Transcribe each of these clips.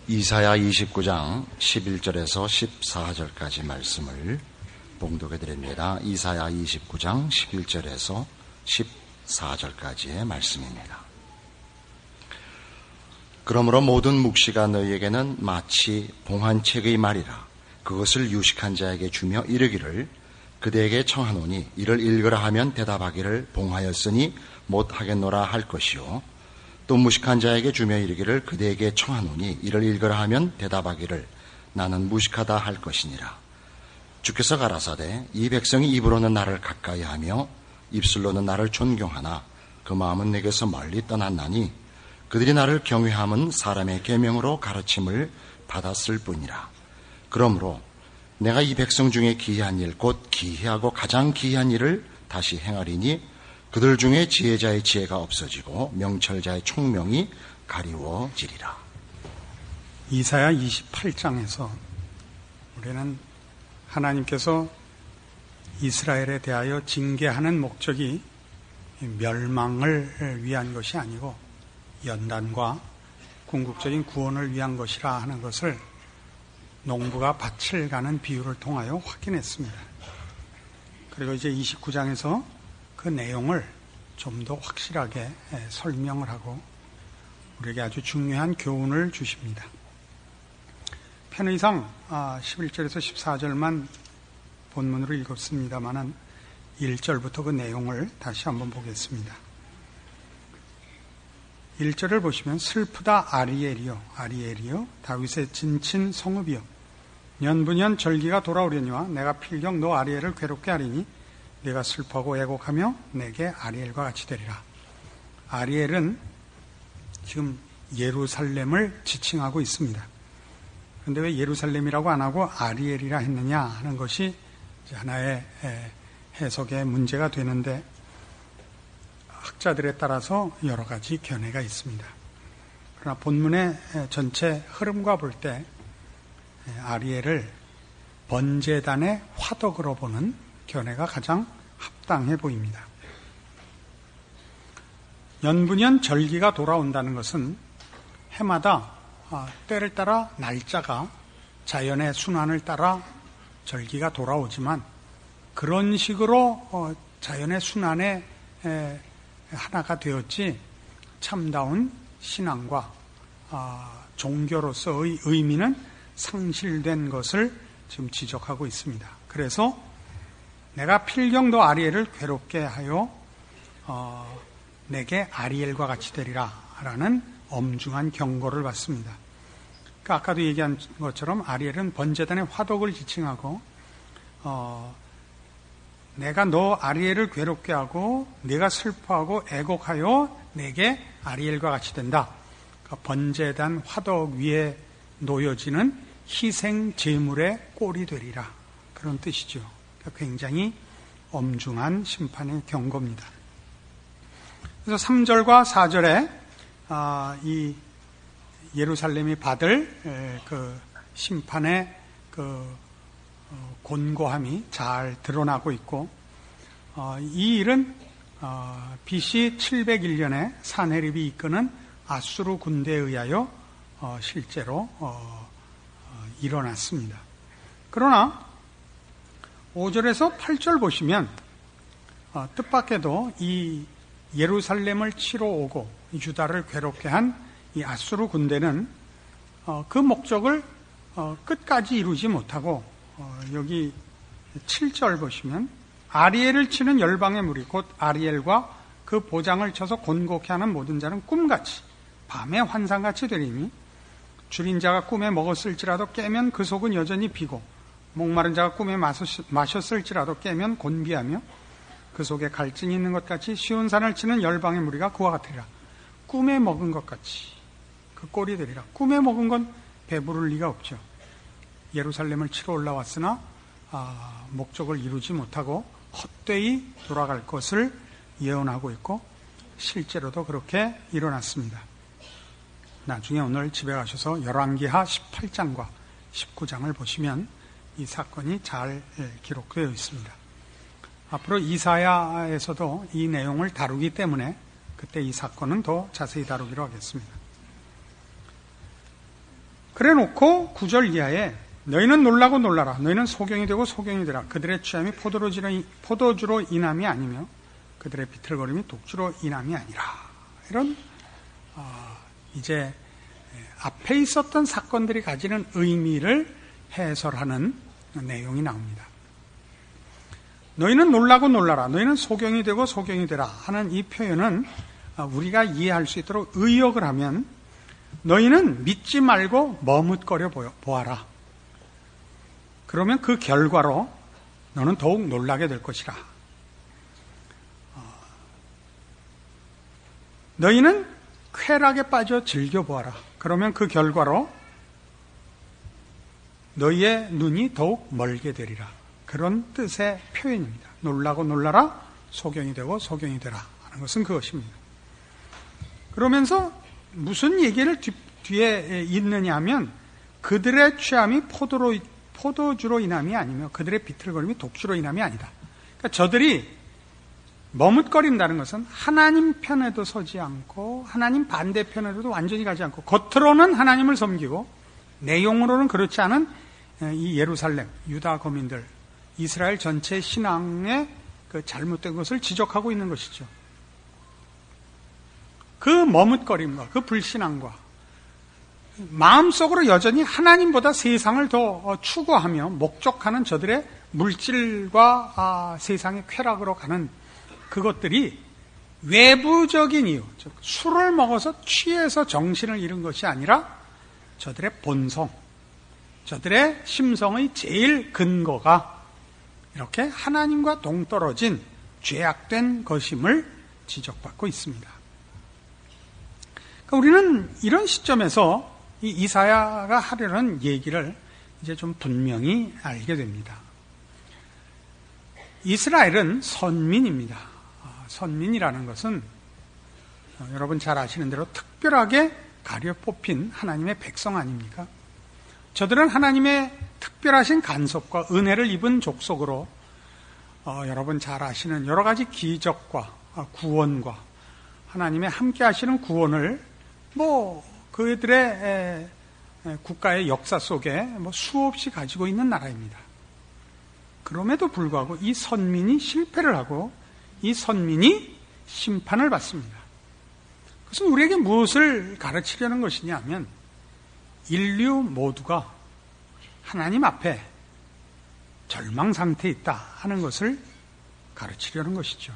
이사야 29장 11절에서 14절까지 말씀을 봉독해 드립니다. 이사야 29장 11절에서 14절까지의 말씀입니다. 그러므로 모든 묵시가 너희에게는 마치 봉한책의 말이라. 그것을 유식한 자에게 주며 이르기를 그대에게 청하노니 이를 읽으라 하면 대답하기를 봉하였으니 못하겠노라 할 것이요, 또 무식한 자에게 주며 이르기를 그대에게 청하노니 이를 읽으라 하면 대답하기를 나는 무식하다 할 것이니라. 주께서 가라사대 이 백성이 입으로는 나를 가까이하며 입술로는 나를 존경하나 그 마음은 내게서 멀리 떠났나니 그들이 나를 경외함은 사람의 계명으로 가르침을 받았을 뿐이라. 그러므로 내가 이 백성 중에 기이한 일, 곧 기이하고 가장 기이한 일을 다시 행하리니 그들 중에 지혜자의 지혜가 없어지고 명철자의 총명이 가리워지리라. 이사야 28장에서 우리는 하나님께서 이스라엘에 대하여 징계하는 목적이 멸망을 위한 것이 아니고 연단과 궁극적인 구원을 위한 것이라 하는 것을 농부가 밭을 가는 비유를 통하여 확인했습니다. 그리고 이제 29장에서 그 내용을 좀 더 확실하게 설명을 하고 우리에게 아주 중요한 교훈을 주십니다. 편의상 11절에서 14절만 본문으로 읽었습니다마는 1절부터 그 내용을 다시 한번 보겠습니다. 1절을 보시면 슬프다 아리엘이여 아리엘이여 다윗의 진친 성읍이여 년분년 절기가 돌아오려니와 내가 필경 너 아리엘을 괴롭게 하리니 내가 슬퍼하고 애곡하며 내게 아리엘과 같이 되리라. 아리엘은 지금 예루살렘을 지칭하고 있습니다. 그런데 왜 예루살렘이라고 안 하고 아리엘이라 했느냐 하는 것이 하나의 해석의 문제가 되는데 학자들에 따라서 여러 가지 견해가 있습니다. 그러나 본문의 전체 흐름과 볼 때 아리엘을 번제단의 화덕으로 보는 견해가 가장 합당해 보입니다. 년분년 절기가 돌아온다는 것은 해마다 때를 따라 날짜가 자연의 순환을 따라 절기가 돌아오지만 그런 식으로 자연의 순환의 하나가 되었지 참다운 신앙과 종교로서의 의미는 상실된 것을 지금 지적하고 있습니다. 그래서 내가 필경도 아리엘을 괴롭게 하여 내게 아리엘과 같이 되리라 라는 엄중한 경고를 받습니다. 그러니까 아까도 얘기한 것처럼 아리엘은 번제단의 화덕을 지칭하고 내가 너 아리엘을 괴롭게 하고 내가 슬퍼하고 애곡하여 내게 아리엘과 같이 된다. 그러니까 번제단 화덕 위에 놓여지는 희생 제물의 꼴이 되리라. 그런 뜻이죠. 굉장히 엄중한 심판의 경고입니다. 그래서 3절과 4절에 이 예루살렘이 받을 그 심판의 그 곤고함이 잘 드러나고 있고 이 일은 BC 701년에 사네립이 이끄는 아수르 군대에 의하여 실제로 일어났습니다. 그러나 5절에서 8절 보시면 뜻밖에도 이 예루살렘을 치러 오고 유다를 괴롭게 한 이 아수르 군대는 그 목적을 끝까지 이루지 못하고 여기 7절 보시면 아리엘을 치는 열방의 무리 곧 아리엘과 그 보장을 쳐서 곤곡해 하는 모든 자는 꿈같이 밤의 환상같이 되리니 줄인 자가 꿈에 먹었을지라도 깨면 그 속은 여전히 비고 목마른 자가 꿈에 마셨을지라도 깨면 곤비하며 그 속에 갈증이 있는 것 같이 쉬운 산을 치는 열방의 무리가 그와 같으리라. 꿈에 먹은 것 같이 그 꼴이 되리라. 꿈에 먹은 건 배부를 리가 없죠. 예루살렘을 치러 올라왔으나 목적을 이루지 못하고 헛되이 돌아갈 것을 예언하고 있고 실제로도 그렇게 일어났습니다. 나중에 오늘 집에 가셔서 열왕기하 18장과 19장을 보시면 이 사건이 잘 기록되어 있습니다. 앞으로 이사야에서도 이 내용을 다루기 때문에 그때 이 사건은 더 자세히 다루기로 하겠습니다. 그래 놓고 9절 이하에 너희는 놀라고 놀라라. 너희는 소경이 되고 소경이 되라. 그들의 취함이 포도주로 인함이 아니며 그들의 비틀거림이 독주로 인함이 아니라. 이런 이제 앞에 있었던 사건들이 가지는 의미를 해설하는 내용이 나옵니다. 너희는 놀라고 놀라라. 너희는 소경이 되고 소경이 되라 하는 이 표현은 우리가 이해할 수 있도록 의역을 하면 너희는 믿지 말고 머뭇거려 보아라. 그러면 그 결과로 너는 더욱 놀라게 될 것이라. 너희는 쾌락에 빠져 즐겨보아라. 그러면 그 결과로 너희의 눈이 더욱 멀게 되리라. 그런 뜻의 표현입니다. 놀라고 놀라라, 소경이 되고 소경이 되라 하는 것은 그것입니다. 그러면서 무슨 얘기를 뒤에 있느냐 하면 그들의 취함이 포도주로 인함이 아니며 그들의 비틀거림이 독주로 인함이 아니다. 그러니까 저들이 머뭇거린다는 것은 하나님 편에도 서지 않고 하나님 반대편에도 완전히 가지 않고 겉으로는 하나님을 섬기고 내용으로는 그렇지 않은 이 예루살렘, 유다 거민들, 이스라엘 전체 신앙의 그 잘못된 것을 지적하고 있는 것이죠. 그 머뭇거림과 그 불신앙과 마음속으로 여전히 하나님보다 세상을 더 추구하며 목적하는 저들의 물질과 세상의 쾌락으로 가는 그것들이 외부적인 이유, 즉 술을 먹어서 취해서 정신을 잃은 것이 아니라 저들의 본성, 저들의 심성의 제일 근거가 이렇게 하나님과 동떨어진 죄악된 것임을 지적받고 있습니다. 그러니까 우리는 이런 시점에서 이 이사야가 하려는 얘기를 이제 좀 분명히 알게 됩니다. 이스라엘은 선민입니다. 선민이라는 것은 여러분 잘 아시는 대로 특별하게 가려 뽑힌 하나님의 백성 아닙니까? 저들은 하나님의 특별하신 간섭과 은혜를 입은 족속으로 여러분 잘 아시는 여러 가지 기적과 구원과 하나님의 함께 하시는 구원을 그들의 국가의 역사 속에 수없이 가지고 있는 나라입니다. 그럼에도 불구하고 이 선민이 실패를 하고 이 선민이 심판을 받습니다. 그것은 우리에게 무엇을 가르치려는 것이냐 하면 인류 모두가 하나님 앞에 절망 상태에 있다 하는 것을 가르치려는 것이죠.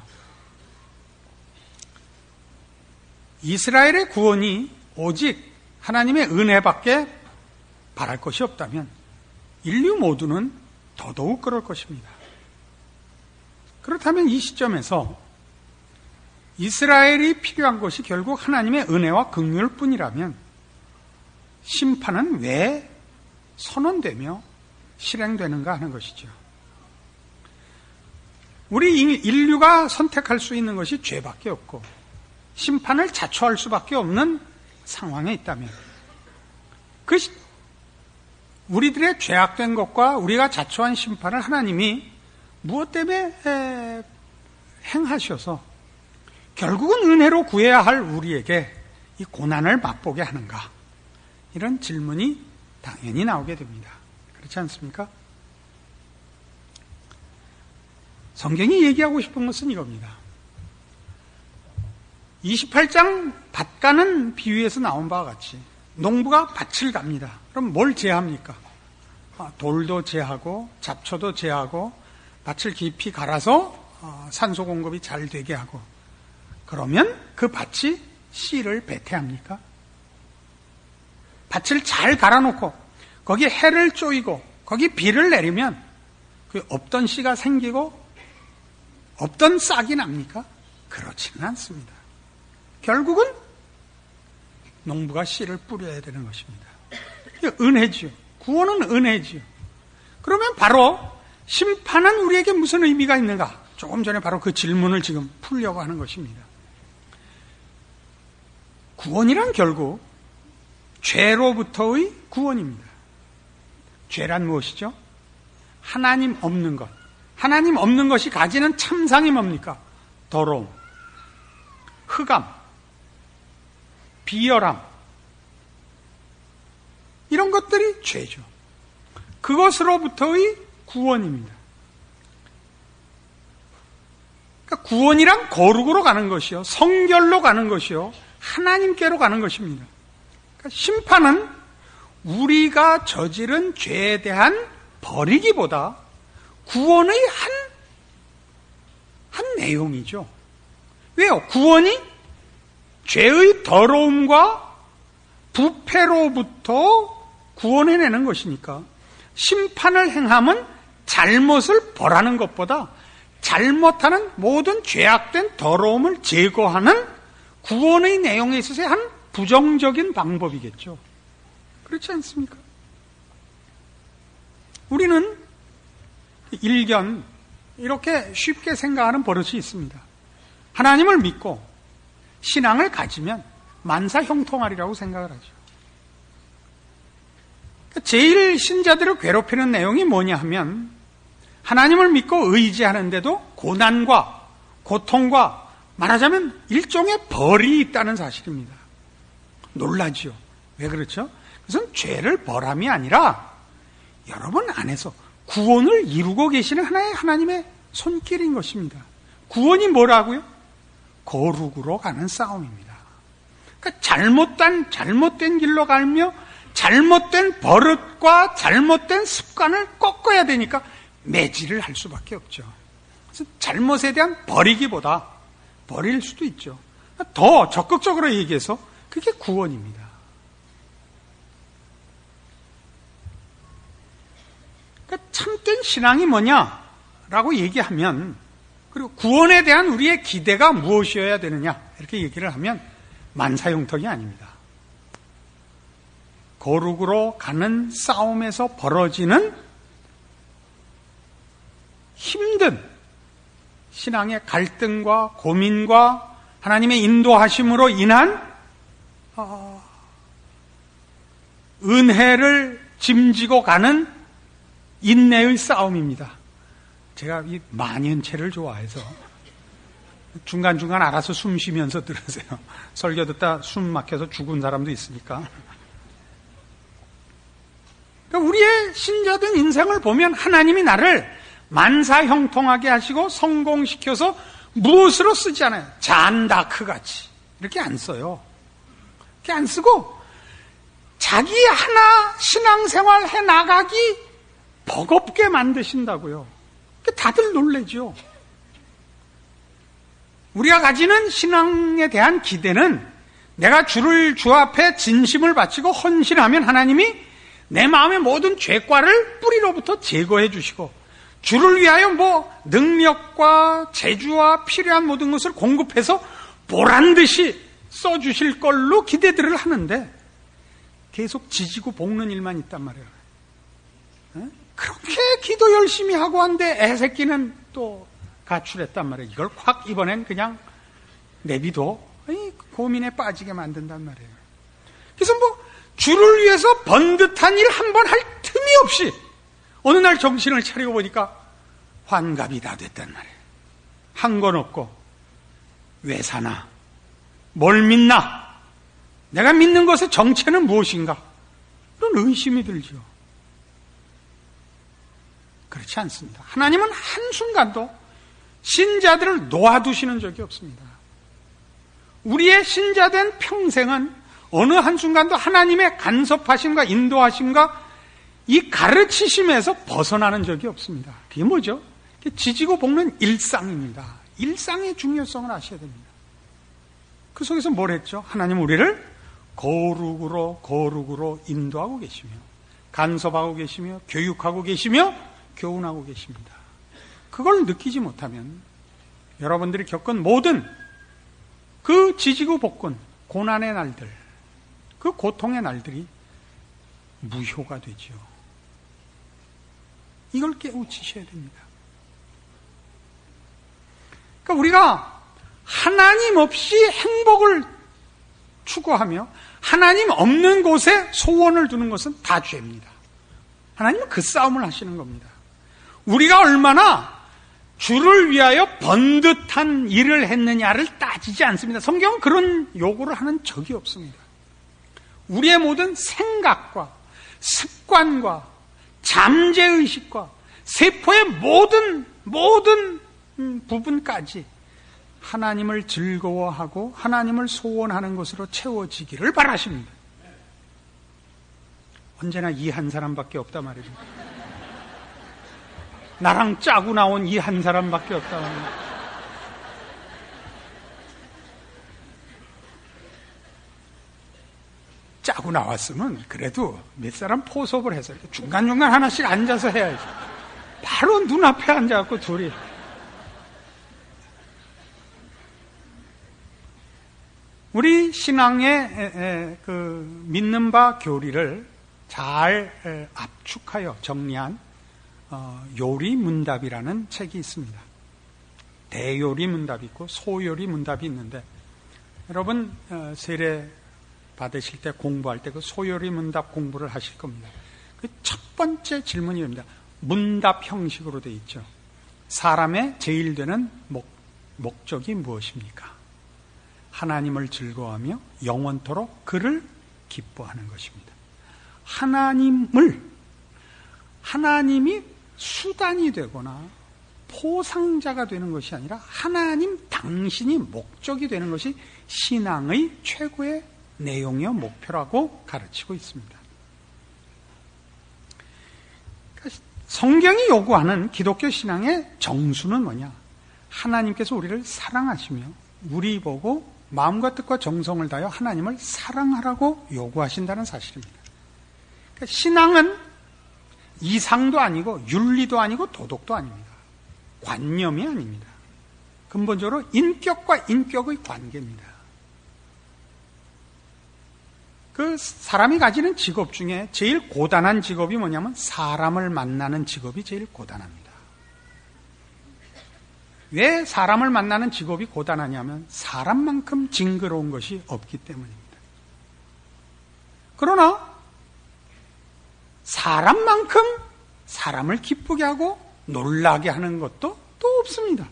이스라엘의 구원이 오직 하나님의 은혜밖에 바랄 것이 없다면 인류 모두는 더더욱 그럴 것입니다. 그렇다면 이 시점에서 이스라엘이 필요한 것이 결국 하나님의 은혜와 긍휼뿐이라면 심판은 왜 선언되며 실행되는가 하는 것이죠. 우리 인류가 선택할 수 있는 것이 죄밖에 없고 심판을 자초할 수밖에 없는 상황에 있다면 우리들의 죄악된 것과 우리가 자초한 심판을 하나님이 무엇 때문에 행하셔서 결국은 은혜로 구해야 할 우리에게 이 고난을 맛보게 하는가? 이런 질문이 당연히 나오게 됩니다. 그렇지 않습니까? 성경이 얘기하고 싶은 것은 이겁니다. 28장 밭 가는 비유에서 나온 바와 같이 농부가 밭을 갑니다. 그럼 뭘 제합니까? 돌도 제하고 잡초도 제하고 밭을 깊이 갈아서 산소 공급이 잘 되게 하고 그러면 그 밭이 씨를 배태합니까? 밭을 잘 갈아놓고 거기 해를 쪼이고 거기 비를 내리면 그 없던 씨가 생기고 없던 싹이 납니까? 그렇지는 않습니다. 결국은 농부가 씨를 뿌려야 되는 것입니다. 은혜지요. 구원은 은혜지요. 그러면 바로 심판은 우리에게 무슨 의미가 있는가? 조금 전에 바로 그 질문을 지금 풀려고 하는 것입니다. 구원이란 결국 죄로부터의 구원입니다. 죄란 무엇이죠? 하나님 없는 것. 하나님 없는 것이 가지는 참상이 뭡니까? 더러움, 흑암, 비열함. 이런 그것들이 죄죠. 그것으로부터의 구원입니다. 그러니까 구원이란 거룩으로 가는 것이요, 성결로 가는 것이요, 하나님께로 가는 것입니다. 그러니까 심판은 우리가 저지른 죄에 대한 벌이기보다 구원의 한 내용이죠. 왜요? 구원이 죄의 더러움과 부패로부터 구원해내는 것이니까 심판을 행함은 잘못을 벌하는 것보다 잘못하는 모든 죄악된 더러움을 제거하는 구원의 내용에 있어서의 한 부정적인 방법이겠죠. 그렇지 않습니까? 우리는 일견 이렇게 쉽게 생각하는 버릇이 있습니다. 하나님을 믿고 신앙을 가지면 만사형통하리라고 생각을 하죠. 제일 신자들을 괴롭히는 내용이 뭐냐 하면 하나님을 믿고 의지하는데도 고난과 고통과 말하자면 일종의 벌이 있다는 사실입니다. 놀라지요. 왜 그렇죠? 그것은 죄를 벌함이 아니라 여러분 안에서 구원을 이루고 계시는 하나님의 손길인 것입니다. 구원이 뭐라고요? 거룩으로 가는 싸움입니다. 그러니까 잘못된 길로 가며 잘못된 버릇과 잘못된 습관을 꺾어야 되니까 매질을 할 수밖에 없죠. 그래서 잘못에 대한 벌이기보다 버릴 수도 있죠. 더 적극적으로 얘기해서 그게 구원입니다. 그러니까 참된 신앙이 뭐냐라고 얘기하면, 그리고 구원에 대한 우리의 기대가 무엇이어야 되느냐 이렇게 얘기를 하면 만사형통이 아닙니다. 거룩으로 가는 싸움에서 벌어지는 힘든 신앙의 갈등과 고민과 하나님의 인도하심으로 인한 은혜를 짐지고 가는 인내의 싸움입니다. 제가 이 만연체를 좋아해서 중간중간 알아서 숨 쉬면서 들으세요. 설교 듣다 숨 막혀서 죽은 사람도 있으니까. 그러니까 우리의 신자된 인생을 보면 하나님이 나를 만사형통하게 하시고 성공시켜서 무엇으로 쓰지 않아요. 잔다크 같이 이렇게 안 써요. 이렇게 안 쓰고 자기 하나 신앙생활 해나가기 버겁게 만드신다고요. 다들 놀라죠. 우리가 가지는 신앙에 대한 기대는 내가 주 앞에 진심을 바치고 헌신하면 하나님이 내 마음의 모든 죄과를 뿌리로부터 제거해 주시고 주를 위하여 능력과 재주와 필요한 모든 것을 공급해서 보란듯이 써주실 걸로 기대들을 하는데 계속 지지고 볶는 일만 있단 말이에요. 그렇게 기도 열심히 하고 한데 애새끼는 또 가출했단 말이에요. 이걸 확 이번엔 그냥 내비둬 고민에 빠지게 만든단 말이에요. 그래서 주를 위해서 번듯한 일 한 번 할 틈이 없이 어느 날 정신을 차리고 보니까 환갑이 다 됐단 말이에요. 한 건 없고 왜 사나? 뭘 믿나? 내가 믿는 것의 정체는 무엇인가? 이런 의심이 들죠. 그렇지 않습니다. 하나님은 한순간도 신자들을 놓아두시는 적이 없습니다. 우리의 신자된 평생은 어느 한순간도 하나님의 간섭하심과 인도하심과 이 가르치심에서 벗어나는 적이 없습니다. 그게 뭐죠? 지지고 볶는 일상입니다. 일상의 중요성을 아셔야 됩니다. 그 속에서 뭘 했죠? 하나님 우리를 거룩으로 인도하고 계시며 간섭하고 계시며 교육하고 계시며 교훈하고 계십니다. 그걸 느끼지 못하면 여러분들이 겪은 모든 그 지지고 볶은 고난의 날들, 그 고통의 날들이 무효가 되죠. 이걸 깨우치셔야 됩니다. 그러니까 우리가 하나님 없이 행복을 추구하며 하나님 없는 곳에 소원을 두는 것은 다 죄입니다. 하나님은 그 싸움을 하시는 겁니다. 우리가 얼마나 주를 위하여 번듯한 일을 했느냐를 따지지 않습니다. 성경은 그런 요구를 하는 적이 없습니다. 우리의 모든 생각과 습관과 잠재의식과 세포의 모든 부분까지 하나님을 즐거워하고 하나님을 소원하는 것으로 채워지기를 바라십니다. 언제나 이 한 사람밖에 없단 말입니다. 나랑 짜고 나온 이 한 사람밖에 없단 말입니다. 짜고 나왔으면 그래도 몇 사람 포섭을 해서 중간중간 하나씩 앉아서 해야지. 바로 눈앞에 앉아갖고 둘이. 우리 신앙의 그 믿는 바 교리를 잘 압축하여 정리한 요리문답이라는 책이 있습니다. 대요리문답이 있고 소요리문답이 있는데, 여러분 세례 받으실 때 공부할 때 그 소요리문답 공부를 하실 겁니다. 그 첫 번째 질문이 됩니다. 문답 형식으로 되어 있죠. 사람의 제일 되는 목적이 무엇입니까? 하나님을 즐거워하며 영원토록 그를 기뻐하는 것입니다. 하나님이 수단이 되거나 포상자가 되는 것이 아니라 하나님 당신이 목적이 되는 것이 신앙의 최고의 내용이요 목표라고 가르치고 있습니다. 성경이 요구하는 기독교 신앙의 정수는 뭐냐? 하나님께서 우리를 사랑하시며 우리 보고 마음과 뜻과 정성을 다하여 하나님을 사랑하라고 요구하신다는 사실입니다. 그러니까 신앙은 이상도 아니고 윤리도 아니고 도덕도 아닙니다. 관념이 아닙니다. 근본적으로 인격과 인격의 관계입니다. 그 사람이 가지는 직업 중에 제일 고단한 직업이 뭐냐면 사람을 만나는 직업이 제일 고단합니다. 왜 사람을 만나는 직업이 고단하냐면 사람만큼 징그러운 것이 없기 때문입니다. 그러나 사람만큼 사람을 기쁘게 하고 놀라게 하는 것도 또 없습니다.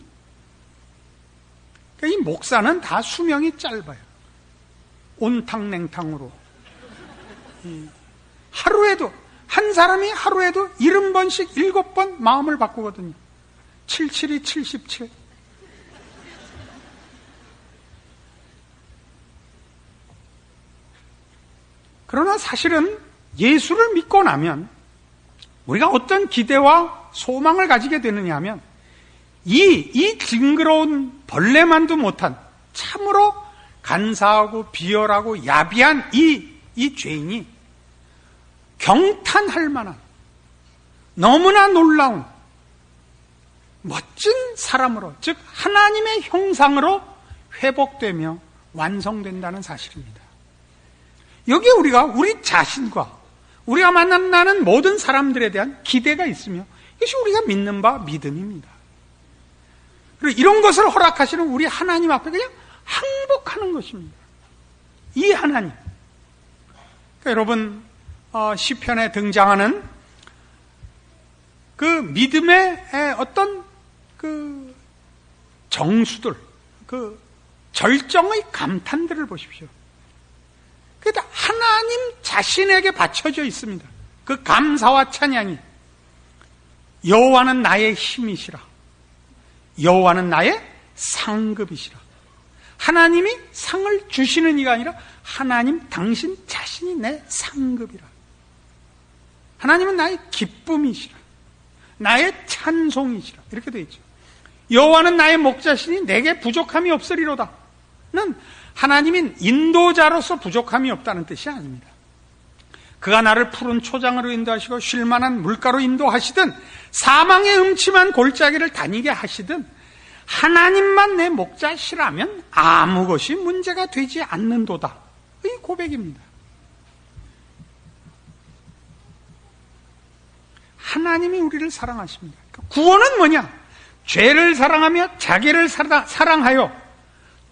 그러니까 이 목사는 다 수명이 짧아요. 온탕냉탕으로 하루에도 한 사람이 하루에도 70번씩 7번 마음을 바꾸거든요. 77이 77. 그러나 사실은 예수를 믿고 나면 우리가 어떤 기대와 소망을 가지게 되느냐 하면 이 징그러운 벌레만도 못한 참으로 간사하고 비열하고 야비한 이 죄인이 경탄할 만한 너무나 놀라운 멋진 사람으로, 즉 하나님의 형상으로 회복되며 완성된다는 사실입니다. 여기에 우리가 우리 자신과 우리가 만나는 모든 사람들에 대한 기대가 있으며 이것이 우리가 믿는 바 믿음입니다. 그리고 이런 것을 허락하시는 우리 하나님 앞에 그냥 항복하는 것입니다. 이 하나님. 그러니까 여러분 시편에 등장하는 그 믿음의 어떤 그 정수들, 그 절정의 감탄들을 보십시오. 그러니까 하나님 자신에게 바쳐져 있습니다. 그 감사와 찬양이 여호와는 나의 힘이시라. 여호와는 나의 상급이시라. 하나님이 상을 주시는 이가 아니라 하나님 당신 자신이 내 상급이라. 하나님은 나의 기쁨이시라. 나의 찬송이시라. 이렇게 되어 있죠. 여호와는 나의 목자시니 내게 부족함이 없으리로다. 는 하나님인 인도자로서 부족함이 없다는 뜻이 아닙니다. 그가 나를 푸른 초장으로 인도하시고 쉴만한 물가로 인도하시든 사망의 음침한 골짜기를 다니게 하시든 하나님만 내 목자시라면 아무 것이 문제가 되지 않는도다. 이 고백입니다. 하나님이 우리를 사랑하십니다. 구원은 뭐냐? 죄를 사랑하며 자기를 사랑하여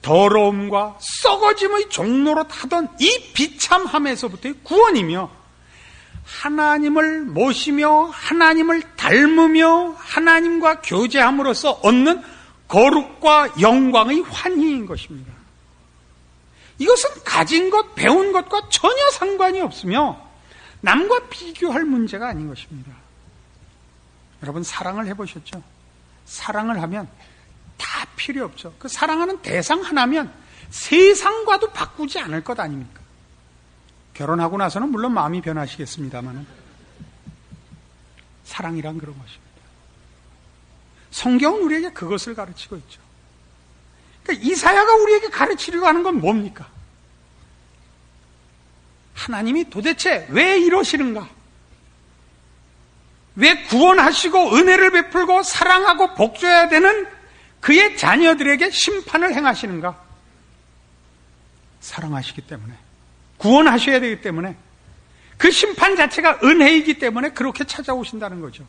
더러움과 썩어짐의 종로로 타던 이 비참함에서부터의 구원이며, 하나님을 모시며 하나님을 닮으며 하나님과 교제함으로써 얻는 거룩과 영광의 환희인 것입니다. 이것은 가진 것, 배운 것과 전혀 상관이 없으며 남과 비교할 문제가 아닌 것입니다. 여러분 사랑을 해보셨죠? 사랑을 하면 다 필요 없죠. 그 사랑하는 대상 하나면 세상과도 바꾸지 않을 것 아닙니까? 결혼하고 나서는 물론 마음이 변하시겠습니다만 사랑이란 그런 것입니다. 성경은 우리에게 그것을 가르치고 있죠. 그러니까 이사야가 우리에게 가르치려고 하는 건 뭡니까? 하나님이 도대체 왜 이러시는가? 왜 구원하시고 은혜를 베풀고 사랑하고 복줘야 되는 그의 자녀들에게 심판을 행하시는가? 사랑하시기 때문에, 구원하셔야 되기 때문에, 그 심판 자체가 은혜이기 때문에 그렇게 찾아오신다는 거죠.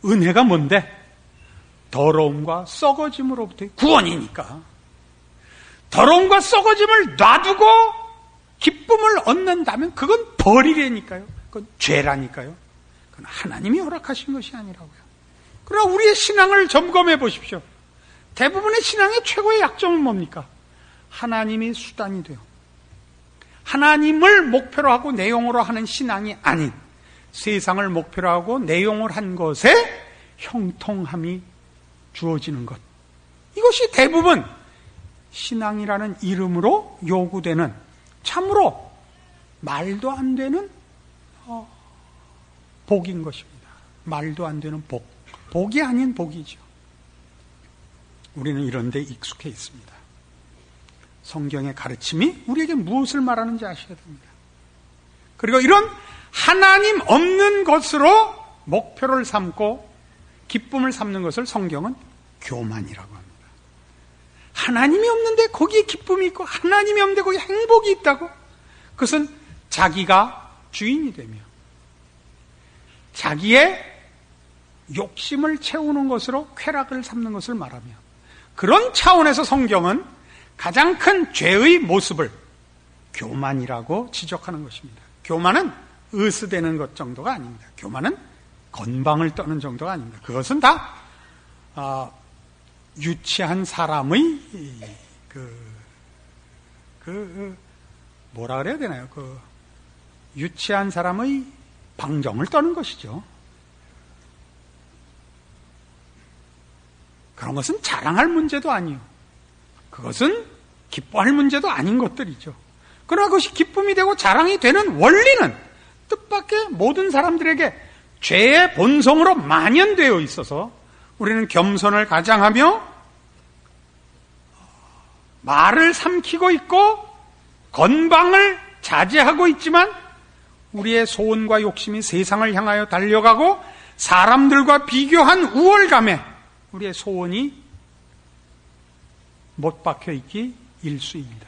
은혜가 뭔데? 더러움과 썩어짐으로부터의 구원이니까. 더러움과 썩어짐을 놔두고 기쁨을 얻는다면 그건 벌이라니까요. 그건 죄라니까요. 그건 하나님이 허락하신 것이 아니라고요. 그러나 우리의 신앙을 점검해 보십시오. 대부분의 신앙의 최고의 약점은 뭡니까? 하나님이 수단이 돼요. 하나님을 목표로 하고 내용으로 하는 신앙이 아닌 세상을 목표로 하고 내용을 한 것에 형통함이 주어지는 것. 이것이 대부분 신앙이라는 이름으로 요구되는 참으로 말도 안 되는 복인 것입니다. 말도 안 되는 복. 복이 아닌 복이죠. 우리는 이런 데 익숙해 있습니다. 성경의 가르침이 우리에게 무엇을 말하는지 아셔야 됩니다. 그리고 이런 하나님 없는 것으로 목표를 삼고 기쁨을 삼는 것을 성경은 교만이라고 합니다. 하나님이 없는데 거기에 기쁨이 있고 하나님이 없는데 거기에 행복이 있다고? 그것은 자기가 주인이 되며 자기의 욕심을 채우는 것으로 쾌락을 삼는 것을 말하며 그런 차원에서 성경은 가장 큰 죄의 모습을 교만이라고 지적하는 것입니다. 교만은 으스대는 것 정도가 아닙니다. 교만은 건방을 떠는 정도가 아닙니다. 그것은 다 유치한 사람의 뭐라 그래야 되나요? 유치한 사람의 방정을 떠는 것이죠. 그런 것은 자랑할 문제도 아니요. 그것은 기뻐할 문제도 아닌 것들이죠. 그러나 그것이 기쁨이 되고 자랑이 되는 원리는 뜻밖의 모든 사람들에게 죄의 본성으로 만연되어 있어서 우리는 겸손을 가장하며 말을 삼키고 있고 건방을 자제하고 있지만 우리의 소원과 욕심이 세상을 향하여 달려가고 사람들과 비교한 우월감에 우리의 소원이 못 박혀 있기 일쑤입니다.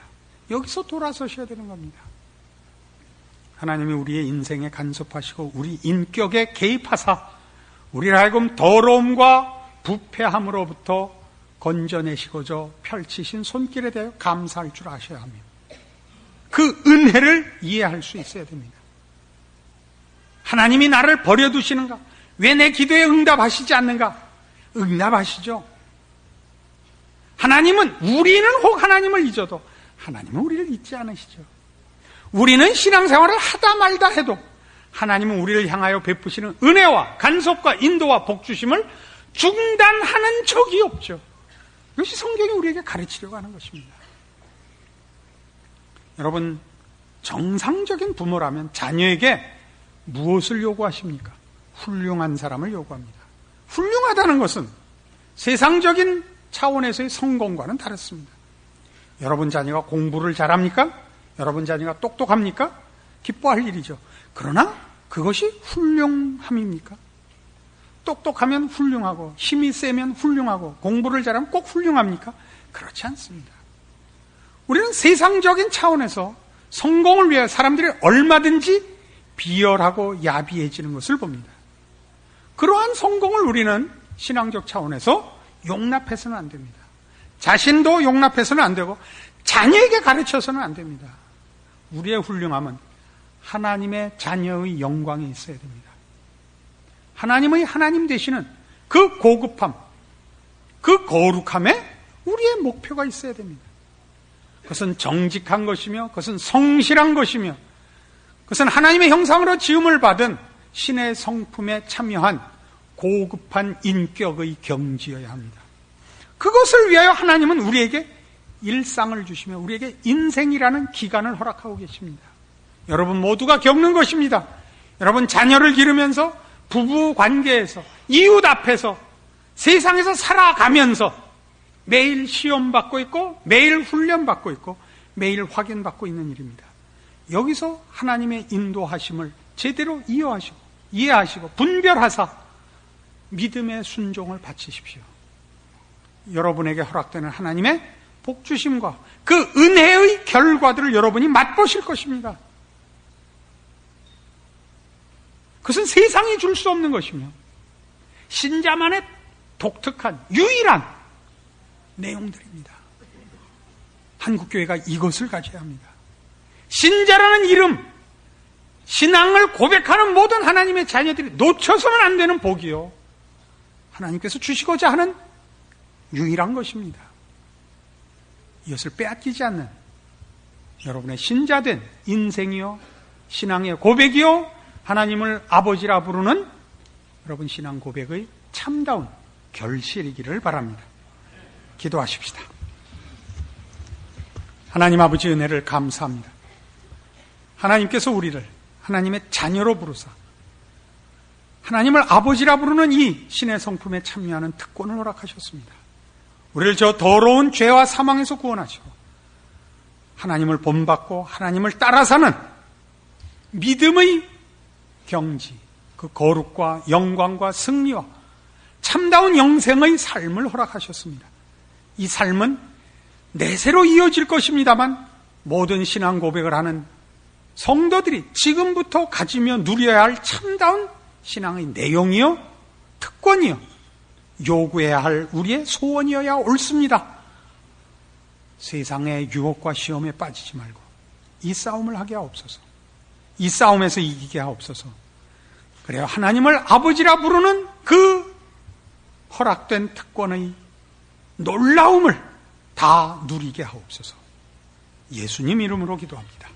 여기서 돌아서셔야 되는 겁니다. 하나님이 우리의 인생에 간섭하시고 우리 인격에 개입하사 우리를 하여금 더러움과 부패함으로부터 건져내시고자 펼치신 손길에 대하여 감사할 줄 아셔야 합니다. 그 은혜를 이해할 수 있어야 됩니다. 하나님이 나를 버려두시는가? 왜 내 기도에 응답하시지 않는가? 응답하시죠. 하나님은 우리는 혹 하나님을 잊어도 하나님은 우리를 잊지 않으시죠. 우리는 신앙생활을 하다 말다 해도 하나님은 우리를 향하여 베푸시는 은혜와 간섭과 인도와 복주심을 중단하는 적이 없죠. 이것이 성경이 우리에게 가르치려고 하는 것입니다. 여러분, 정상적인 부모라면 자녀에게 무엇을 요구하십니까? 훌륭한 사람을 요구합니다. 훌륭하다는 것은 세상적인 차원에서의 성공과는 다릅니다. 여러분 자녀가 공부를 잘합니까? 여러분 자녀가 똑똑합니까? 기뻐할 일이죠. 그러나 그것이 훌륭함입니까? 똑똑하면 훌륭하고 힘이 세면 훌륭하고 공부를 잘하면 꼭 훌륭합니까? 그렇지 않습니다. 우리는 세상적인 차원에서 성공을 위해 사람들이 얼마든지 비열하고 야비해지는 것을 봅니다. 그러한 성공을 우리는 신앙적 차원에서 용납해서는 안 됩니다. 자신도 용납해서는 안 되고 자녀에게 가르쳐서는 안 됩니다. 우리의 훌륭함은 하나님의 자녀의 영광에 있어야 됩니다. 하나님의 하나님 되시는 그 고급함, 그 거룩함에 우리의 목표가 있어야 됩니다. 그것은 정직한 것이며 그것은 성실한 것이며 그것은 하나님의 형상으로 지음을 받은 신의 성품에 참여한 고급한 인격의 경지여야 합니다. 그것을 위하여 하나님은 우리에게 일상을 주시며 우리에게 인생이라는 기간을 허락하고 계십니다. 여러분 모두가 겪는 것입니다. 여러분 자녀를 기르면서 부부 관계에서 이웃 앞에서 세상에서 살아가면서 매일 시험받고 있고 매일 훈련받고 있고 매일 확인받고 있는 일입니다. 여기서 하나님의 인도하심을 제대로 이해하시고 분별하사 믿음의 순종을 바치십시오. 여러분에게 허락되는 하나님의 복주심과 그 은혜의 결과들을 여러분이 맛보실 것입니다. 그것은 세상이 줄 수 없는 것이며 신자만의 독특한 유일한 내용들입니다. 한국교회가 이것을 가져야 합니다. 신자라는 이름, 신앙을 고백하는 모든 하나님의 자녀들이 놓쳐서는 안 되는 복이요, 하나님께서 주시고자 하는 유일한 것입니다. 이것을 빼앗기지 않는 여러분의 신자된 인생이요 신앙의 고백이요 하나님을 아버지라 부르는 여러분 신앙 고백의 참다운 결실이기를 바랍니다. 기도하십시다. 하나님 아버지 은혜를 감사합니다. 하나님께서 우리를 하나님의 자녀로 부르사 하나님을 아버지라 부르는 이 신의 성품에 참여하는 특권을 허락하셨습니다. 우리를 저 더러운 죄와 사망에서 구원하시고 하나님을 본받고 하나님을 따라 사는 믿음의 경지, 그 거룩과 영광과 승리와 참다운 영생의 삶을 허락하셨습니다. 이 삶은 내세로 이어질 것입니다만 모든 신앙 고백을 하는 성도들이 지금부터 가지며 누려야 할 참다운 신앙의 내용이요 특권이요 요구해야 할 우리의 소원이어야 옳습니다. 세상의 유혹과 시험에 빠지지 말고 이 싸움을 하게 하옵소서. 이 싸움에서 이기게 하옵소서. 그래야 하나님을 아버지라 부르는 그 허락된 특권의 놀라움을 다 누리게 하옵소서. 예수님 이름으로 기도합니다.